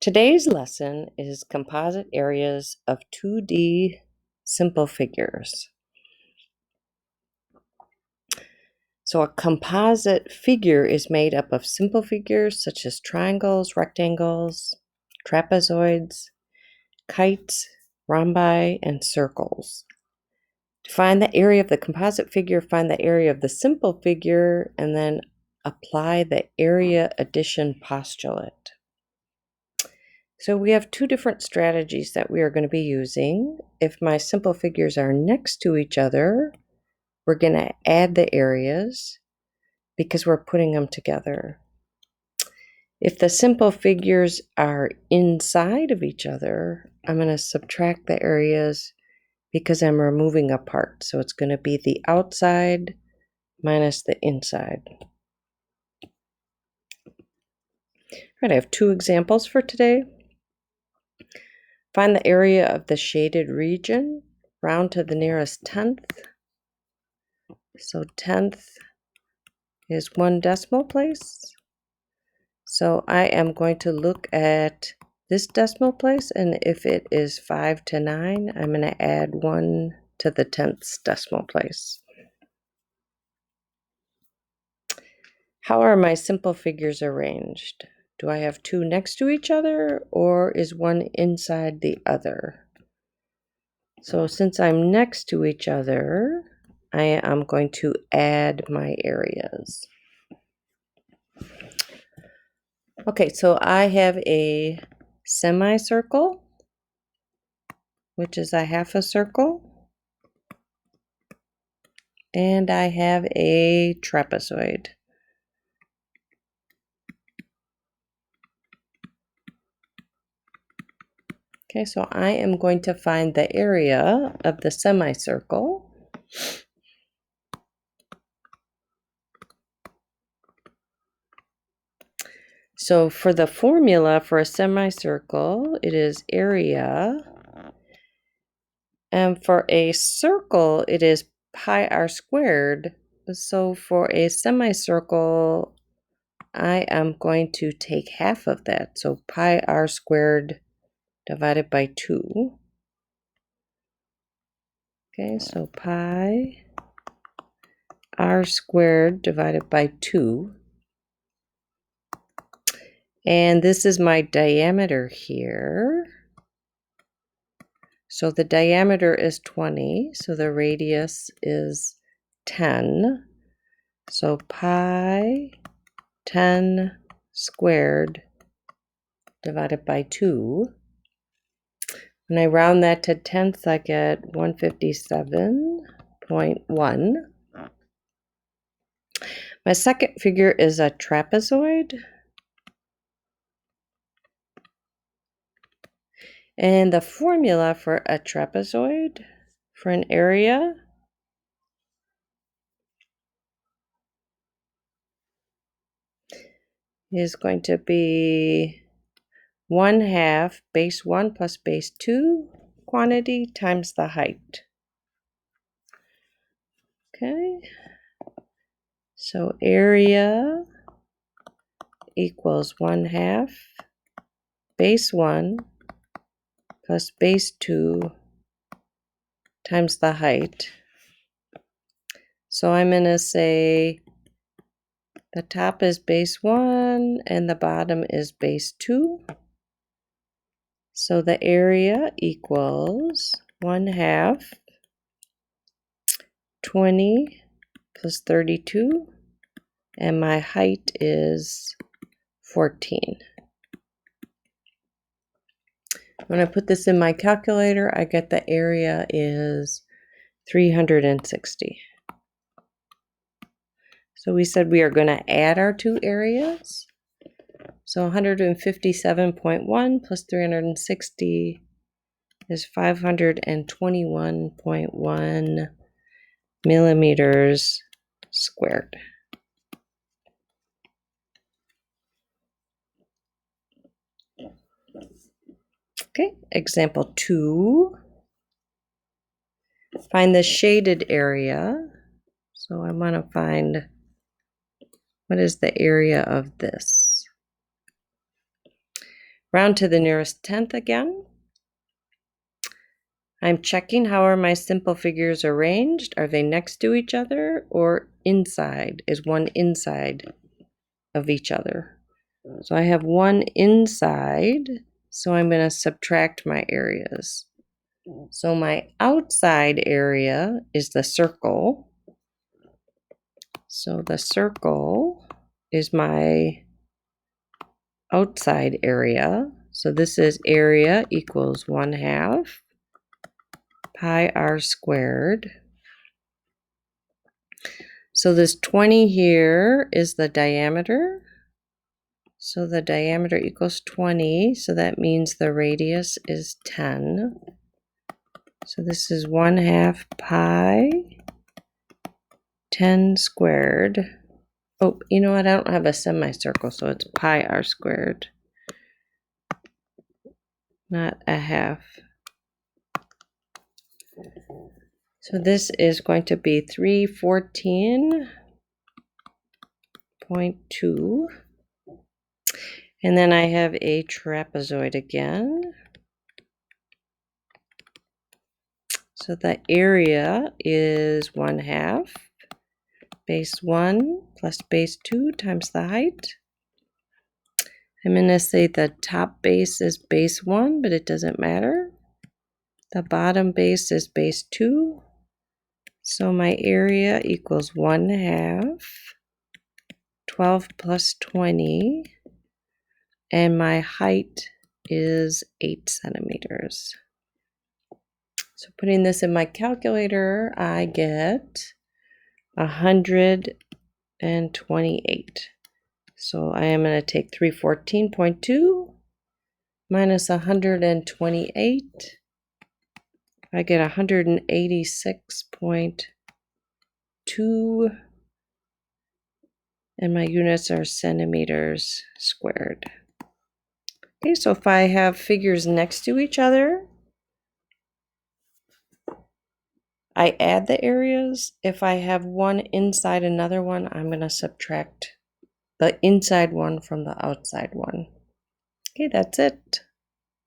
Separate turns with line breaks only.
Today's lesson is composite areas of 2D simple figures. So a composite figure is made up of simple figures such as triangles, rectangles, trapezoids, kites, rhombi, and circles. To find the area of the composite figure, find the area of the simple figure, and then apply the area addition postulate. So we have two different strategies that we are going to be using. If my simple figures are next to each other, we're going to add the areas because we're putting them together. If the simple figures are inside of each other, I'm going to subtract the areas because I'm removing a part. So it's going to be the outside minus the inside. All right, I have two examples for today. Find the area of the shaded region, round to the nearest tenth. So tenth is 1 decimal place. So I am going to look at this decimal place, and if it is 5 to 9, I'm going to add 1 to the 10th decimal place. How are my simple figures arranged? Do I have two next to each other, or is one inside the other? So since I'm next to each other, I am going to add my areas. Okay, so I have a semicircle, which is a half a circle, and I have a trapezoid. Okay, so I am going to find the area of the semicircle. So for the formula for a semicircle, it is area. And for a circle, it is pi r squared. So for a semicircle, I am going to take half of that. So pi r squared divided by 2. Okay, so pi r squared divided by 2. And this is my diameter here. So the diameter is 20, so the radius is 10. So pi 10 squared divided by 2. When I round that to tenths, I get 157.1. My second figure is a trapezoid. And the formula for a trapezoid for an area is going to be 1/2 base 1 plus base 2 quantity times the height. Okay, so area equals 1/2 base 1 plus base 2 times the height. So I'm going to say the top is base 1 and the bottom is base 2. So the area equals 1/2 20 plus 32, and my height is 14. When I put this in my calculator, I get the area is 360. So we said we are going to add our two areas. So 157.1 plus 360 is 521.1 millimeters squared. Okay, example 2. Find the shaded area. So I want to find what is the area of this. Round to the nearest tenth again. I'm checking how are my simple figures arranged. Are they next to each other or inside? Is one inside of each other? So I have one inside, so I'm going to subtract my areas. So my outside area is the circle. So the circle is my outside area. So this is area equals 1/2 pi r squared. So this 20 here is the diameter. So the diameter equals 20. So that means the radius is 10. So this is 1/2 pi 10 squared. Oh, you know what? I don't have a semicircle, so it's pi r squared, not a half. So this is going to be 314.2. And then I have a trapezoid again. So the area is 1/2 base 1 plus base 2 times the height. I'm going to say the top base is base 1, but it doesn't matter. The bottom base is base 2. So my area equals 1/2 12 plus 20. And my height is 8 centimeters. So putting this in my calculator, I get 128. So I am going to take 314.2 minus 128. I get 186.2, and my units are centimeters squared. Okay, so if I have figures next to each other, I add the areas. If I have one inside another one, I'm going to subtract the inside one from the outside one. Okay, that's it.